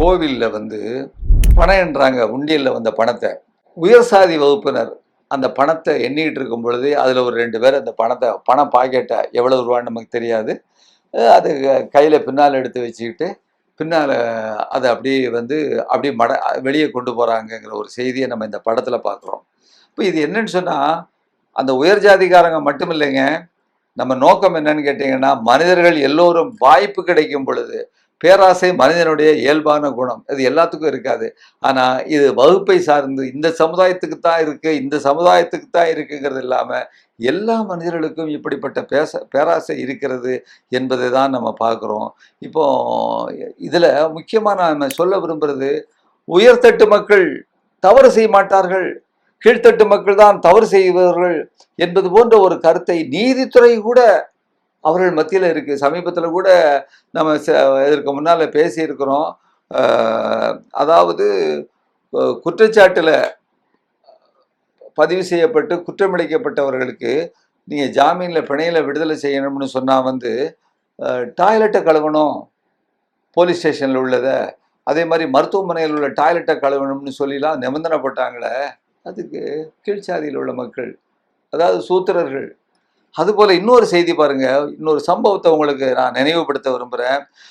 கோவில்ல வந்து பணம் என்றாங்க, உண்டியல்ல வந்த பணத்தை. உயர் சாதி வகுப்பினர் அந்த பணத்தை எண்ணிக்கிட்டு இருக்கும் பொழுது, அதில் ஒரு 2 பேர் அந்த பணம் பாக்கெட்டை எவ்வளவு ரூபான்னு நமக்கு தெரியாது. அது கையில் பின்னால் எடுத்து வச்சுக்கிட்டு, பின்னால் அதை அப்படியே வந்து அப்படியே வெளியே கொண்டு போகிறாங்கங்கிற ஒரு செய்தியை நம்ம இந்த படத்தில் பார்க்குறோம். இப்போ இது என்னன்னு சொன்னால், அந்த உயர் ஜாதிக்காரங்க மட்டும் இல்லைங்க. நம்ம நோக்கம் என்னன்னு கேட்டிங்கன்னா, மனிதர்கள் எல்லோரும் வாய்ப்பு கிடைக்கும் பொழுது, பேராசை மனிதனுடைய இயல்பான குணம். அது எல்லாத்துக்கும் இருக்காது. ஆனா, இது வகுப்பை சார்ந்து இந்த சமுதாயத்துக்கு தான் இருக்கு, இந்த சமுதாயத்துக்கு தான் இருக்குங்கிறது இல்லாம, எல்லா மனிதர்களுக்கும் இப்படிப்பட்ட பேராசை இருக்கிறது என்பதை தான் நம்ம பார்க்குறோம். இப்போ இதுல முக்கியமா நாம சொல்ல விரும்புறது, உயர்தட்டு மக்கள் தவறு செய்ய மாட்டார்கள், கீழ்த்தட்டு மக்கள் தான் தவறு செய்பவர்கள் என்பது போன்ற ஒரு கருத்தை நீதித்துறை கூட அவர்கள் மத்தியில் இருக்கு. சமீபத்தில் கூட நம்ம இதற்கு முன்னால் பேசியிருக்கிறோம். அதாவது குற்றச்சாட்டில் பதிவு செய்யப்பட்டு குற்றமிழைக்கப்பட்டவர்களுக்கு நீங்கள் ஜாமீனில் பிணையில் விடுதலை செய்யணும்னு சொன்னால் வந்து டாய்லெட்டை கழுவணும், போலீஸ் ஸ்டேஷனில் உள்ளதை, அதே மாதிரி மருத்துவமனையில் உள்ள டாய்லெட்டை கழுவணும்னு சொல்லிலாம் நிபந்தனை போட்டாங்களே, அதுக்கு கீழ்ச்சாதியில் உள்ள மக்கள், அதாவது சூத்திரர்கள். அதுபோல் இன்னொரு செய்தி பாருங்க, இன்னொரு சம்பவத்தை உங்களுக்கு நான் நினைவுபடுத்த விரும்புகிறேன்.